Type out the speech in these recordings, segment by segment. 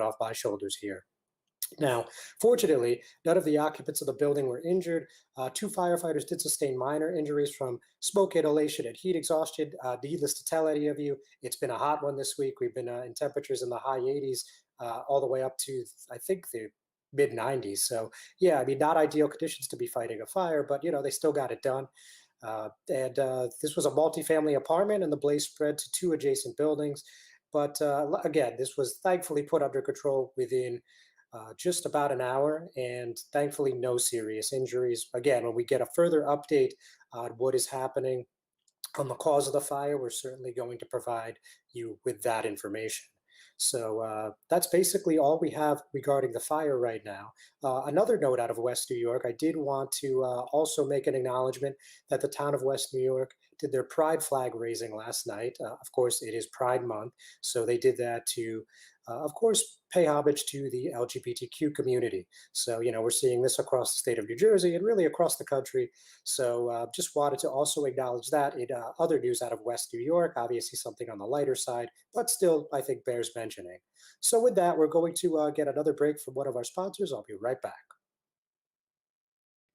off my shoulders here. Now, fortunately, none of the occupants of the building were injured. Two firefighters did sustain minor injuries from smoke inhalation and heat exhaustion. Needless to tell any of you, it's been a hot one this week. We've been in temperatures in the high 80s, all the way up to, I think, the mid 90s. So, yeah, I mean, not ideal conditions to be fighting a fire, but, they still got it done. And this was a multifamily apartment, and the blaze spread to two adjacent buildings. But again, this was thankfully put under control within just about an hour, and thankfully no serious injuries. Again, when we get a further update on what is happening on the cause of the fire, we're certainly going to provide you with that information. So that's basically all we have regarding the fire right now. Another note out of West New York, I did want to also make an acknowledgement that the town of West New York did their pride flag raising last night. Of course, it is Pride Month, so they did that to, of course, pay homage to the LGBTQ community. So, we're seeing this across the state of New Jersey and really across the country. So just wanted to also acknowledge that in other news out of West New York, obviously something on the lighter side, but still, I think, bears mentioning. So with that, we're going to get another break from one of our sponsors. I'll be right back.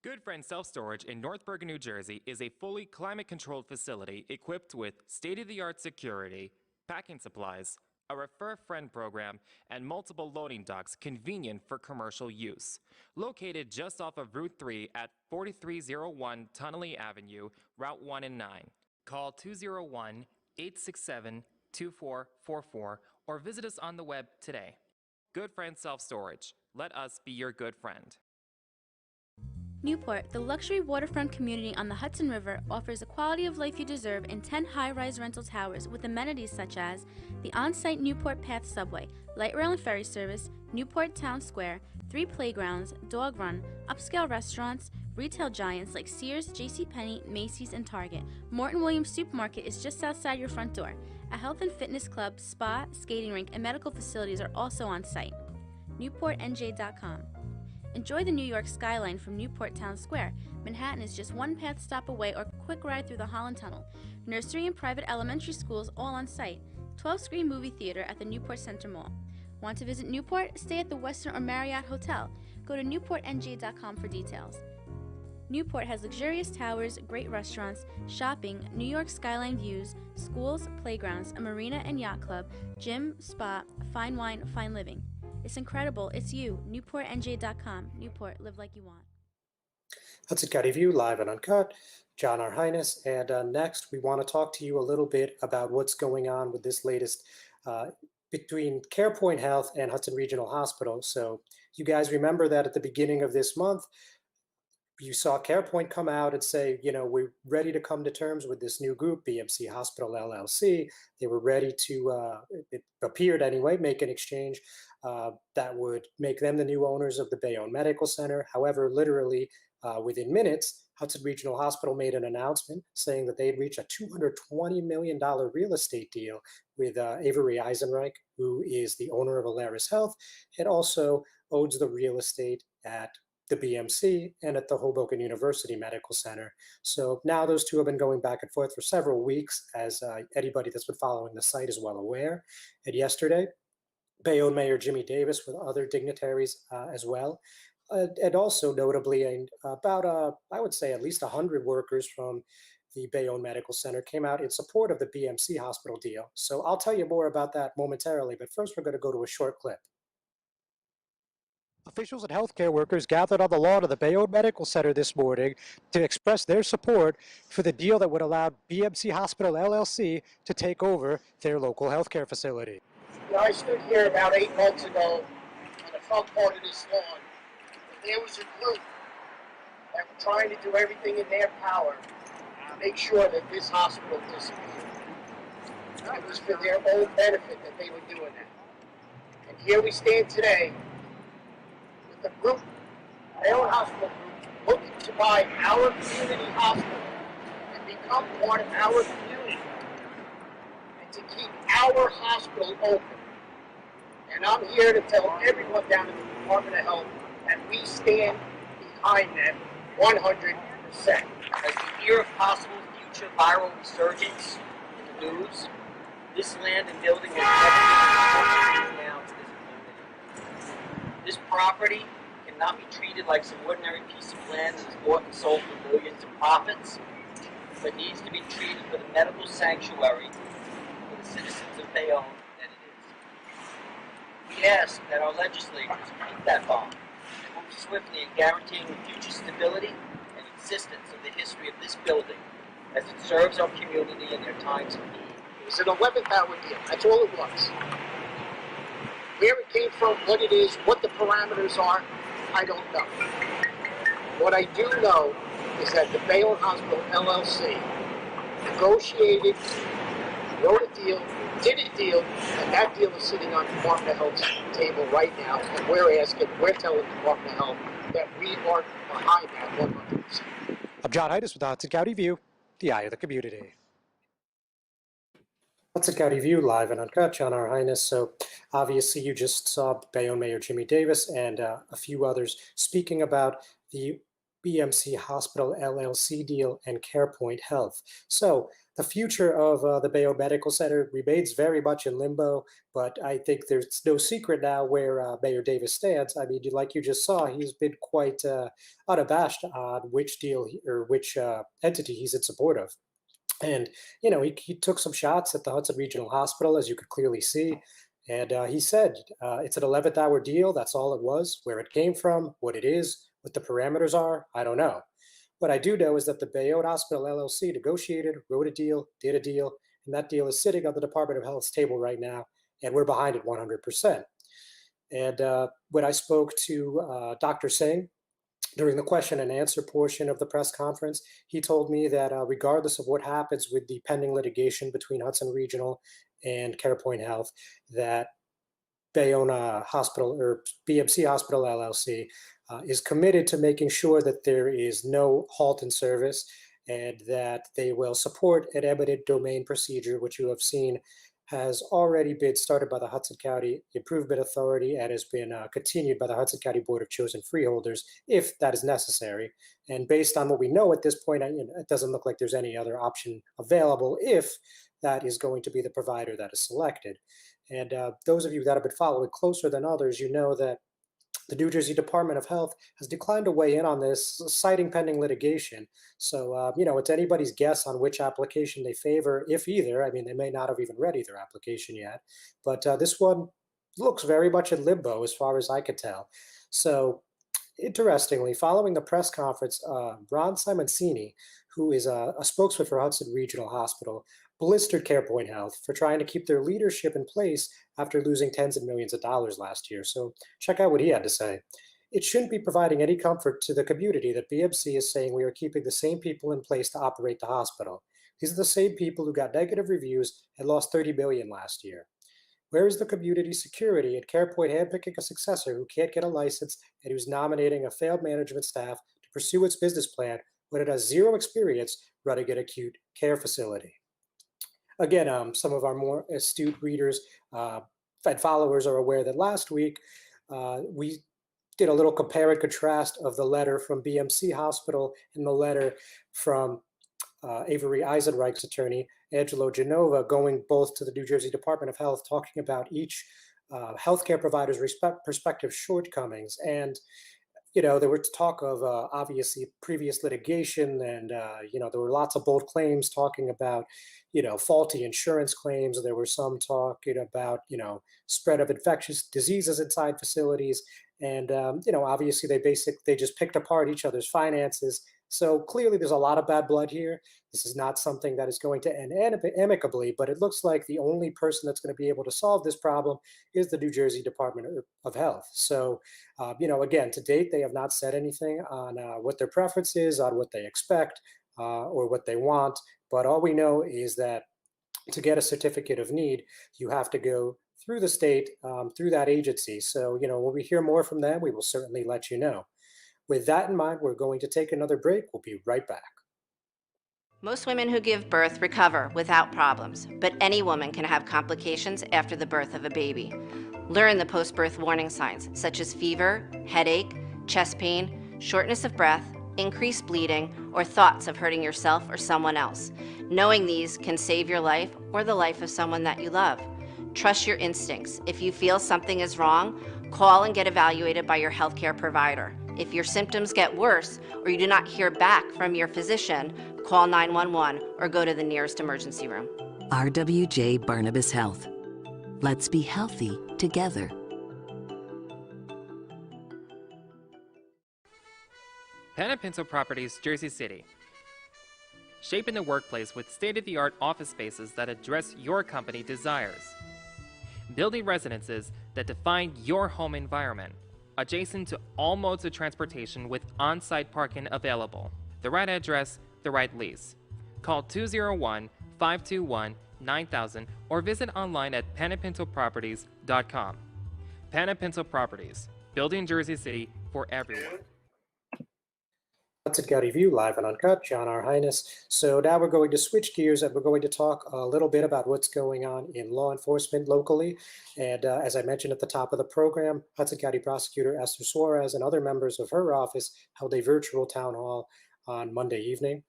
Good Friend Self Storage in North Bergen, New Jersey is a fully climate-controlled facility equipped with state-of-the-art security, packing supplies, a Refer a Friend program, and multiple loading docks convenient for commercial use. Located just off of Route 3 at 4301 Tunnelly Avenue, Route 1 and 9. Call 201-867-2444 or visit us on the web today. Good Friend Self Storage. Let us be your good friend. Newport, the luxury waterfront community on the Hudson River, offers the quality of life you deserve in 10 high-rise rental towers with amenities such as the on-site Newport Path subway, light rail and ferry service, Newport Town Square, 3 playgrounds, dog run, upscale restaurants, retail giants like Sears, JCPenney, Macy's, and Target. Morton Williams Supermarket is just outside your front door. A health and fitness club, spa, skating rink, and medical facilities are also on site. NewportNJ.com. Enjoy the New York skyline from Newport Town Square. Manhattan is just one path stop away or quick ride through the Holland Tunnel. Nursery and private elementary schools all on site. 12-screen movie theater at the Newport Center Mall. Want to visit Newport? Stay at the Westin or Marriott Hotel. Go to NewportNJ.com for details. Newport has luxurious towers, great restaurants, shopping, New York skyline views, schools, playgrounds, a marina and yacht club, gym, spa, fine wine, fine living. It's incredible. It's you. NewportNJ.com. Newport, live like you want. Hudson County View, live and uncut. John R. Highness. And next, we want to talk to you a little bit about what's going on with this latest between CarePoint Health and Hudson Regional Hospital. So you guys remember that at the beginning of this month, you saw CarePoint come out and say, we're ready to come to terms with this new group, BMC Hospital LLC. They were ready to, it appeared anyway, make an exchange that would make them the new owners of the Bayonne Medical Center. However, literally within minutes, Hudson Regional Hospital made an announcement saying that they'd reached a $220 million real estate deal with Avery Eisenreich, who is the owner of Alaris Health and also owns the real estate at the BMC and at the Hoboken University Medical Center. So now those two have been going back and forth for several weeks, as anybody that's been following the site is well aware. And yesterday, Bayonne Mayor Jimmy Davis with other dignitaries as well. And also notably, about, I would say, at least 100 workers from the Bayonne Medical Center came out in support of the BMC hospital deal. So I'll tell you more about that momentarily, but first we're going to go to a short clip. Officials and healthcare workers gathered on the lawn of the Bayonne Medical Center this morning to express their support for the deal that would allow BMC Hospital LLC to take over their local healthcare facility. I stood here about 8 months ago on the front part of this lawn. There was a group that were trying to do everything in their power to make sure that this hospital disappeared. It was for their own benefit that they were doing that. And here we stand today with the group, Bayonne Hospital Group, looking to buy our community hospital and become part of our community and to keep our hospital open. And I'm here to tell everyone down in the Department of Health that we stand behind them 100%. As we hear of possible future viral resurgence in the news, this land and building will never be now to this community. This property cannot be treated like some ordinary piece of land that is bought and sold for millions in profits, but needs to be treated for the medical sanctuary for the citizens of Bayonne that it is. We ask that our legislators keep that bond and move swiftly in guaranteeing the future stability and existence of the history of this building as it serves our community in their times of need. It was an 11th hour deal. That's all it was. Where it came from, what it is, what the parameters are, I don't know. What I do know is that the Bayonne Hospital LLC negotiated, wrote a deal, did a deal, and that deal is sitting on Department of Health's table right now, and we're telling Department of Health that we are behind that 100%. I'm John Heides with the Hudson County View, the eye of the community. Hudson County View, live and uncut, John R. Highness. So obviously you just saw Bayonne Mayor Jimmy Davis and a few others speaking about the BMC Hospital LLC deal and CarePoint Health. So the future of the Bayonne Medical Center remains very much in limbo, but I think there's no secret now where Mayor Davis stands. I mean, like you just saw, he's been quite unabashed on which deal or which entity he's in support of. And, you know, he took some shots at the Hudson Regional Hospital, as you could clearly see. And he said it's an 11th hour deal. That's all it was. Where it came from, what it is, what the parameters are, I don't know. What I do know is that the Bayonne Hospital LLC negotiated, wrote a deal, did a deal, and that deal is sitting on the Department of Health's table right now, and we're behind it 100%. And when I spoke to Dr. Singh, during the question and answer portion of the press conference, he told me that regardless of what happens with the pending litigation between Hudson Regional and CarePoint Health, that Bayonne Hospital or BMC Hospital LLC is committed to making sure that there is no halt in service and that they will support an eminent domain procedure, which you have seen has already been started by the Hudson County Improvement Authority and has been continued by the Hudson County Board of Chosen Freeholders, if that is necessary. And based on what we know at this point, it doesn't look like there's any other option available if that is going to be the provider that is selected. And those of you that have been following closer than others, you know that the New Jersey Department of Health has declined to weigh in on this, citing pending litigation. So, you know, it's anybody's guess on which application they favor, if either. I mean, they may not have even read either application yet. But this one looks very much in limbo as far as I could tell. So, interestingly, following the press conference, Ron Simoncini, who is a spokesman for Hudson Regional Hospital, blistered CarePoint Health for trying to keep their leadership in place after losing tens of millions of dollars last year. So check out what he had to say. It shouldn't be providing any comfort to the community that BMC is saying we are keeping the same people in place to operate the hospital. These are the same people who got negative reviews and lost $30 million last year. Where is the community security at CarePoint handpicking a successor who can't get a license and who's nominating a failed management staff to pursue its business plan when it has zero experience running an acute care facility? Again, some of our more astute readers and followers are aware that last week we did a little compare and contrast of the letter from BMC Hospital and the letter from Avery Eisenreich's attorney, Angelo Genova, going both to the New Jersey Department of Health, talking about each healthcare provider's respective shortcomings. And you know, there were talk of obviously previous litigation, and you know, there were lots of bold claims talking about, you know, faulty insurance claims. There were some talking about, you know, spread of infectious diseases inside facilities, and you know, obviously they just picked apart each other's finances. So clearly, there's a lot of bad blood here. This is not something that is going to end amicably, but it looks like the only person that's going to be able to solve this problem is the New Jersey Department of Health. So, you know, again, to date, they have not said anything on what their preference is, on what they expect, or what they want. But all we know is that to get a certificate of need, you have to go through the state, through that agency. So, you know, when we hear more from them, we will certainly let you know. With that in mind, we're going to take another break. We'll be right back. Most women who give birth recover without problems, but any woman can have complications after the birth of a baby. Learn the post-birth warning signs, such as fever, headache, chest pain, shortness of breath, increased bleeding, or thoughts of hurting yourself or someone else. Knowing these can save your life or the life of someone that you love. Trust your instincts. If you feel something is wrong, Call and get evaluated by your healthcare provider. If your symptoms get worse or you do not hear back from your physician, call 911 or go to the nearest emergency room. RWJ Barnabas Health. Let's be healthy together. Pinto Properties, Jersey City. Shaping the workplace with state-of-the-art office spaces that address your company desires. Building residences that define your home environment, adjacent to all modes of transportation with on-site parking available. The right address, the right lease. Call 201-521-9000 or visit online at panapintoproperties.com. Panapinto Properties, building Jersey City for everyone. Hudson County View, live and uncut, John R. Highness. So now we're going to switch gears and we're going to talk a little bit about what's going on in law enforcement locally. And as I mentioned at the top of the program, Hudson County Prosecutor Esther Suarez and other members of her office held a virtual town hall on Monday evening.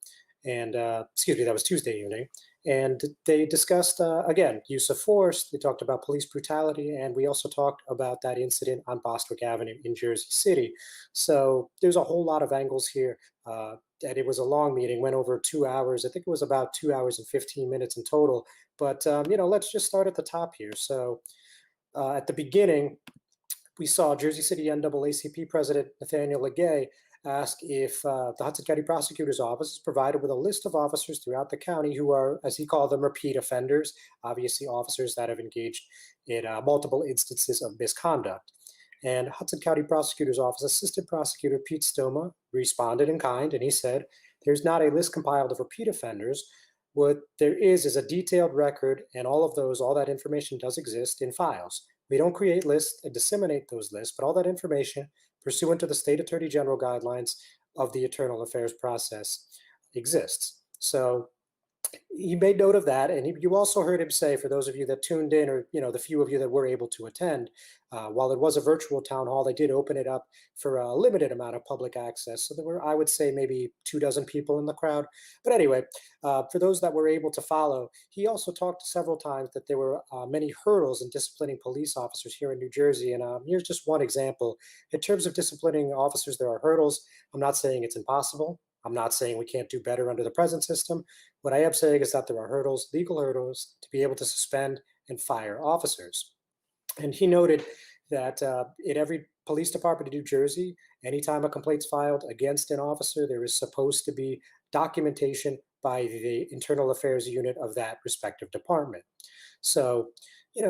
And excuse me, that was Tuesday evening. And they discussed, again, use of force. They talked about police brutality, and we also talked about that incident on Bostwick Avenue in Jersey City. So there's a whole lot of angles here. And it was a long meeting, went over 2 hours. I think it was about 2 hours and 15 minutes in total. But, let's just start at the top here. So at the beginning, we saw Jersey City NAACP President Nathaniel Legay ask if the Hudson County Prosecutor's Office is provided with a list of officers throughout the county who are, as he called them, repeat offenders, obviously officers that have engaged in multiple instances of misconduct. And Hudson County Prosecutor's Office Assistant Prosecutor Pete Stoma responded in kind, and he said, "There's not a list compiled of repeat offenders. What there is a detailed record, and all that information does exist in files. We don't create lists and disseminate those lists, but all that information pursuant to the State Attorney General guidelines of the internal affairs process exists." So he made note of that, and you also heard him say, for those of you that tuned in, or the few of you that were able to attend, while it was a virtual town hall, they did open it up for a limited amount of public access. So there were, I would say, maybe 24 people in the crowd. But anyway, for those that were able to follow, he also talked several times that there were many hurdles in disciplining police officers here in New Jersey. And here's just one example. In terms of disciplining officers, there are hurdles. I'm not saying it's impossible. I'm not saying we can't do better under the present system. What I am saying is that there are hurdles, legal hurdles, to be able to suspend and fire officers. And he noted that in every police department in New Jersey, anytime a complaint's filed against an officer, there is supposed to be documentation by the internal affairs unit of that respective department. So,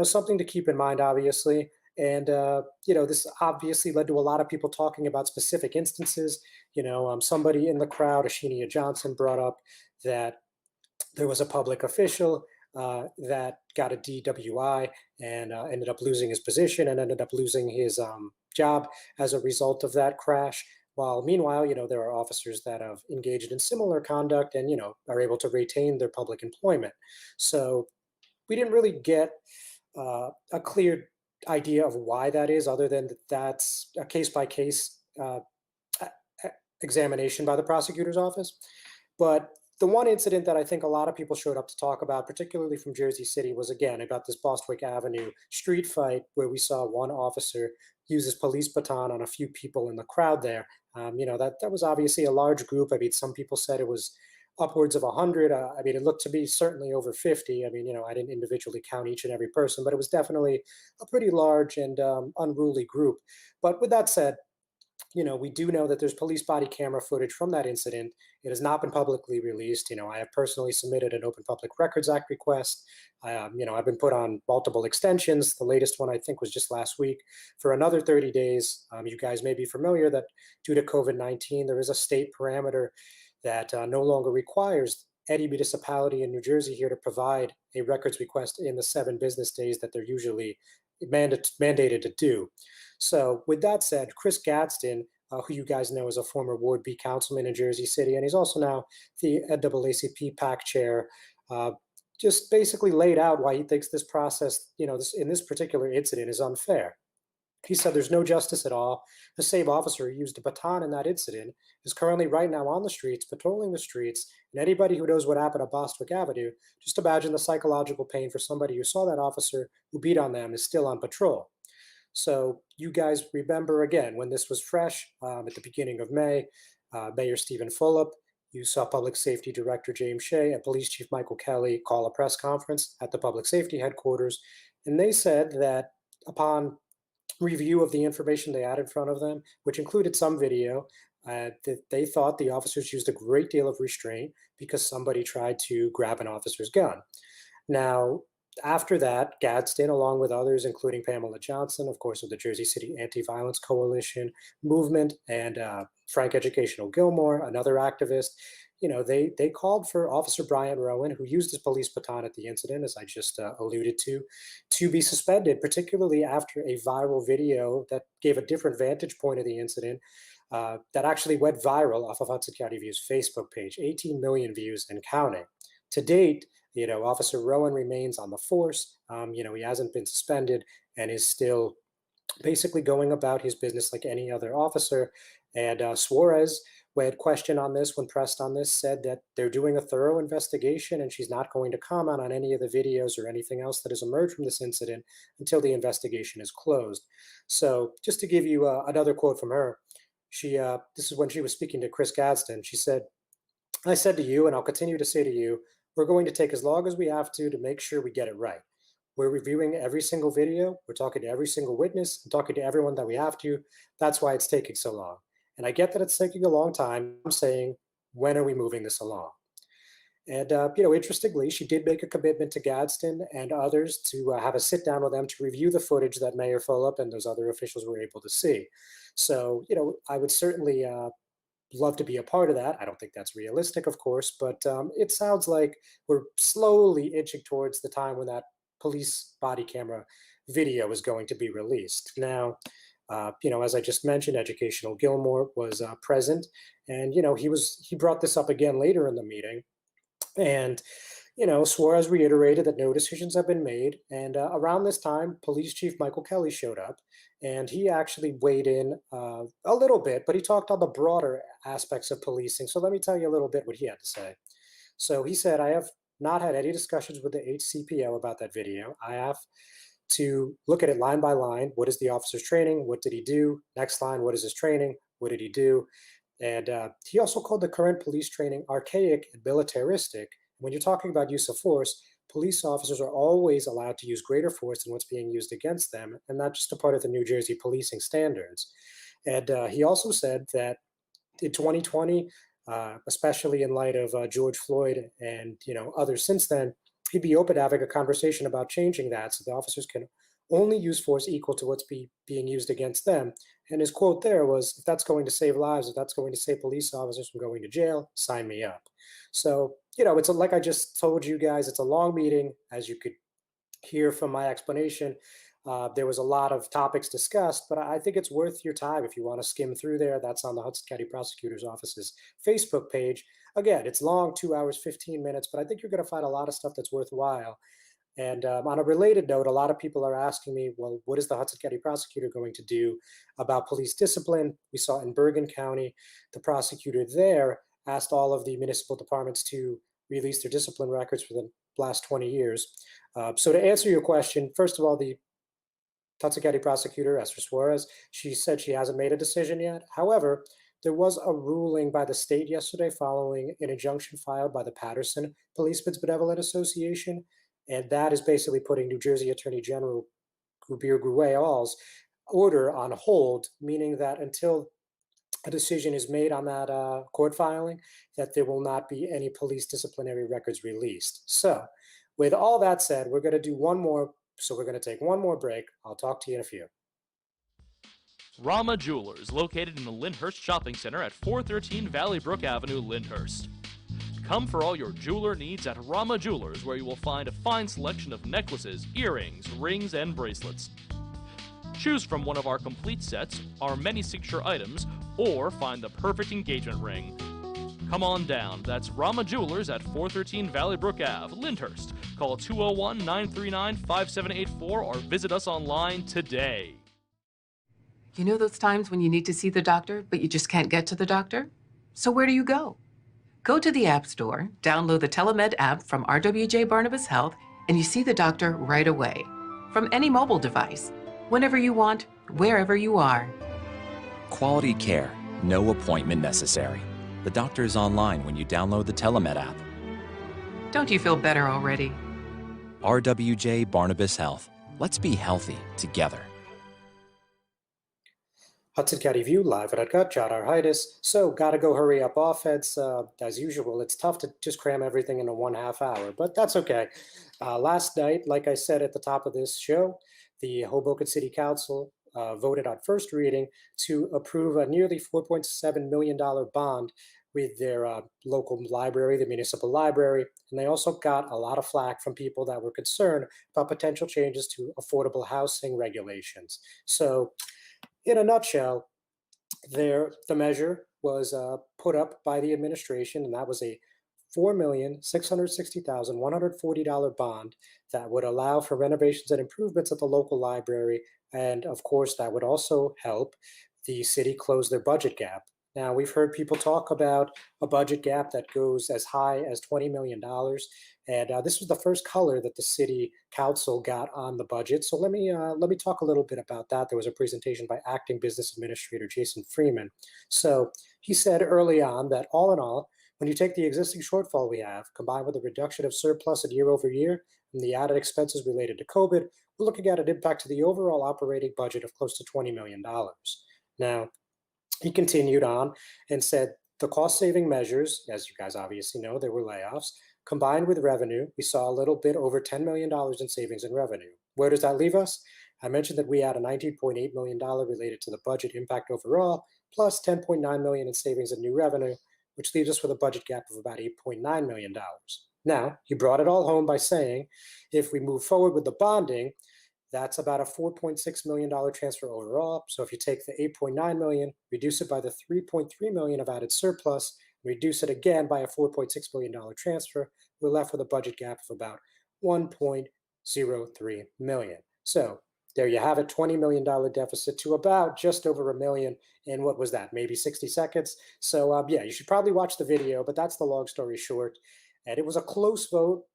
something to keep in mind, obviously. And, this obviously led to a lot of people talking about specific instances. Somebody in the crowd, Ashinia Johnson, brought up that there was a public official that got a DWI and ended up losing his position and ended up losing his job as a result of that crash. While meanwhile, there are officers that have engaged in similar conduct and, are able to retain their public employment. So we didn't really get a clear idea of why that is, other than that's a case-by-case examination by the prosecutor's office. But the one incident that I think a lot of people showed up to talk about, particularly from Jersey City, was again about this Bostwick Avenue street fight where we saw one officer use his police baton on a few people in the crowd there. That was obviously a large group. I mean, some people said it was upwards of 100. It looked to be certainly over 50. I didn't individually count each and every person, but it was definitely a pretty large and unruly group. But with that said, we do know that there's police body camera footage from that incident. It has not been publicly released. I have personally submitted an Open Public Records Act request. I've been put on multiple extensions. The latest one, I think, was just last week for another 30 days. You guys may be familiar that due to COVID-19, there is a state parameter that no longer requires any municipality in New Jersey here to provide a records request in the 7 business days that they're usually mandated to do. So with that said, Chris Gadsden, who you guys know is a former Ward B councilman in Jersey City, and he's also now the NAACP PAC chair, just basically laid out why he thinks this process, in this particular incident is unfair. He said there's no justice at all. The same officer who used a baton in that incident is currently right now on the streets, patrolling the streets. And anybody who knows what happened at Bostwick Avenue, just imagine the psychological pain for somebody who saw that officer who beat on them is still on patrol. So you guys remember again when this was fresh at the beginning of May, Mayor Stephen Fulop, you saw Public Safety Director James Shea and Police Chief Michael Kelly call a press conference at the Public Safety Headquarters, and they said that upon review of the information they had in front of them, which included some video, that they thought the officers used a great deal of restraint because somebody tried to grab an officer's gun. Now, after that, Gadsden, along with others, including Pamela Johnson, of course, of the Jersey City Anti-Violence Coalition movement, and Frank Educational Gilmore, another activist, they called for Officer Brian Rowan, who used his police baton at the incident, as I just alluded to be suspended, particularly after a viral video that gave a different vantage point of the incident that actually went viral off of Hudson County View's Facebook page, 18 million views and counting. To date, Officer Rowan remains on the force. He hasn't been suspended and is still basically going about his business like any other officer. And Suarez, when questioned on this, when pressed on this, said that they're doing a thorough investigation and she's not going to comment on any of the videos or anything else that has emerged from this incident until the investigation is closed. So just to give you another quote from her, this is when she was speaking to Chris Gadsden. She said, "I said to you, and I'll continue to say to you, we're going to take as long as we have to make sure we get it right. We're reviewing every single video. We're talking to every single witness and talking to everyone that we have to. That's why it's taking so long. And I get that it's taking a long time. I'm saying, when are we moving this along?" And, interestingly, she did make a commitment to Gadsden and others to have a sit down with them to review the footage that Mayor Fulop and those other officials were able to see. So, I would certainly love to be a part of that. I don't think that's realistic, of course, but it sounds like we're slowly inching towards the time when that police body camera video is going to be released. Now, as I just mentioned, Educational Gilmore was present, and he brought this up again later in the meeting, and Suarez reiterated that no decisions have been made. And around this time, Police Chief Michael Kelly showed up, and he actually weighed in a little bit, but he talked on the broader aspects of policing. So let me tell you a little bit what he had to say. So he said, "I have not had any discussions with the HCPO about that video. I have to look at it line by line. What is the officer's training? What did he do? Next line, what is his training? What did he do?" And he also called the current police training archaic and militaristic. When you're talking about use of force, police officers are always allowed to use greater force than what's being used against them, and not just a part of the New Jersey policing standards. And he also said that in 2020, especially in light of George Floyd and others since then, he'd be open to having a conversation about changing that so the officers can only use force equal to what's being used against them. And his quote there was, "If that's going to save lives, if that's going to save police officers from going to jail, sign me up." So, like I just told you guys, it's a long meeting, as you could hear from my explanation. There was a lot of topics discussed, but I think it's worth your time if you want to skim through there. That's on the Hudson County Prosecutor's Office's Facebook page. Again, it's long, 2 hours, 15 minutes, but I think you're going to find a lot of stuff that's worthwhile. And on a related note, a lot of people are asking me, well, what is the Hudson County prosecutor going to do about police discipline? We saw in Bergen County, the prosecutor there asked all of the municipal departments to release their discipline records for the last 20 years. So to answer your question, first of all, the Hudson County prosecutor, Esther Suarez, she said she hasn't made a decision yet. However, there was a ruling by the state yesterday following an injunction filed by the Patterson Policemen's Benevolent Association. And that is basically putting New Jersey Attorney General Gubir Gruayal's order on hold, meaning that until a decision is made on that court filing, that there will not be any police disciplinary records released. So with all that said, we're going to do one more. So we're going to take one more break. I'll talk to you in a few. Rama Jewelers, located in the Lyndhurst Shopping Center at 413 Valley Brook Avenue, Lyndhurst. Come for all your jeweler needs at Rama Jewelers, where you will find a fine selection of necklaces, earrings, rings, and bracelets. Choose from one of our complete sets, our many signature items, or find the perfect engagement ring. Come on down. That's Rama Jewelers at 413 Valley Brook Ave, Lyndhurst. Call 201-939-5784 or visit us online today. You know those times when you need to see the doctor, but you just can't get to the doctor? So where do you go? Go to the App Store, download the Telemed app from RWJ Barnabas Health, and you see the doctor right away from any mobile device. whenever you want, wherever you are. Quality care, no appointment necessary. The doctor is online when you download the telemed app. Don't you feel better already? RWJ Barnabas Health. Let's be healthy together. Hudson County View, live at Gut, John Arhitis. So, gotta go hurry up offense. As usual, it's tough to just cram everything into 1/2 hour, but that's okay. Last night, like I said at the top of this show, the Hoboken City Council voted on first reading to approve a nearly $4.7 million bond with their local library, the municipal library. And they also got a lot of flack from people that were concerned about potential changes to affordable housing regulations. So, in a nutshell, the measure was put up by the administration, and that was a $4,660,140 bond that would allow for renovations and improvements at the local library. And of course, that would also help the city close their budget gap. Now, we've heard people talk about a budget gap that goes as high as $20 million. And this was the first color that the city council got on the budget. So let me talk a little bit about that. There was a presentation by Acting Business Administrator Jason Freeman. So he said early on that all in all, when you take the existing shortfall we have, combined with a reduction of surplus in year over year, and the added expenses related to COVID, we're looking at an impact to the overall operating budget of close to $20 million. Now, he continued on and said the cost-saving measures, as you guys obviously know, there were layoffs, combined with revenue, we saw a little bit over $10 million in savings in revenue. Where does that leave us? I mentioned that we had a $19.8 million related to the budget impact overall, plus $10.9 million in savings and new revenue, which leaves us with a budget gap of about $8.9 million. Now, he brought it all home by saying, if we move forward with the bonding, that's about a $4.6 million transfer overall. So if you take the $8.9 million, reduce it by the $3.3 million of added surplus, reduce it again by a $4.6 million transfer, we're left with a budget gap of about $1.03 million. So there you have it, $20 million deficit to about just over $1 million in what was that, maybe 60 seconds? So yeah, you should probably watch the video, but that's the long story short. And it was a close vote.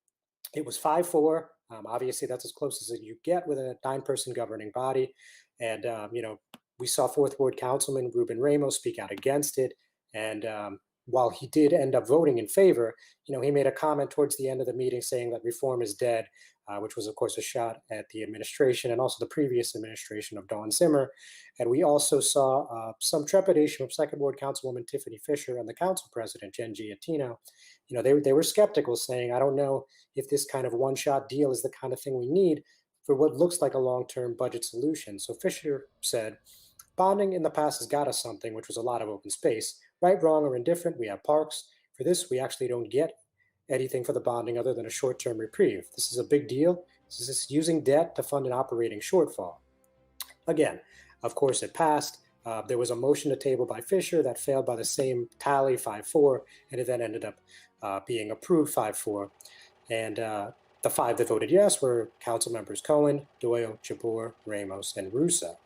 It was 5-4. Obviously, that's as close as you get with a 9-person governing body. And, we saw 4th Ward Councilman Ruben Ramos speak out against it. And while he did end up voting in favor, he made a comment towards the end of the meeting saying that reform is dead, which was, of course, a shot at the administration and also the previous administration of Dawn Zimmer. And we also saw some trepidation from 2nd Ward Councilwoman Tiffany Fisher and the council president, Jen Giattino. They were skeptical, saying, I don't know if this kind of one-shot deal is the kind of thing we need for what looks like a long-term budget solution. So Fisher said, bonding in the past has got us something, which was a lot of open space. Right, wrong, or indifferent, we have parks. For this, we actually don't get anything for the bonding other than a short-term reprieve. This is a big deal. This is using debt to fund an operating shortfall. Again, of course, it passed. There was a motion to table by Fisher that failed by the same tally, 5-4, and it then ended up being approved 5-4. And the 5 that voted yes were Council members Cohen, Doyle, Jabbour, Ramos, and Russo.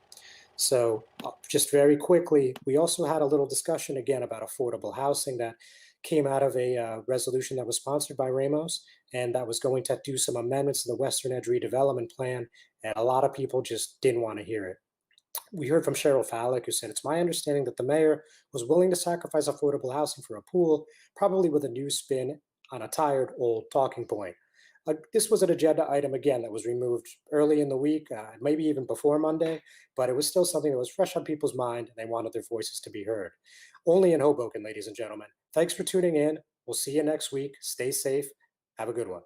So just very quickly, we also had a little discussion again about affordable housing that came out of a resolution that was sponsored by Ramos, and that was going to do some amendments to the Western Edge redevelopment plan, and a lot of people just didn't want to hear it. We heard from Cheryl Fallick, who said, it's my understanding that the mayor was willing to sacrifice affordable housing for a pool, probably with a new spin on a tired old talking point. This was an agenda item, again, that was removed early in the week, maybe even before Monday, but it was still something that was fresh on people's mind, and they wanted their voices to be heard. Only in Hoboken, ladies and gentlemen. Thanks for tuning in. We'll see you next week. Stay safe. Have a good one.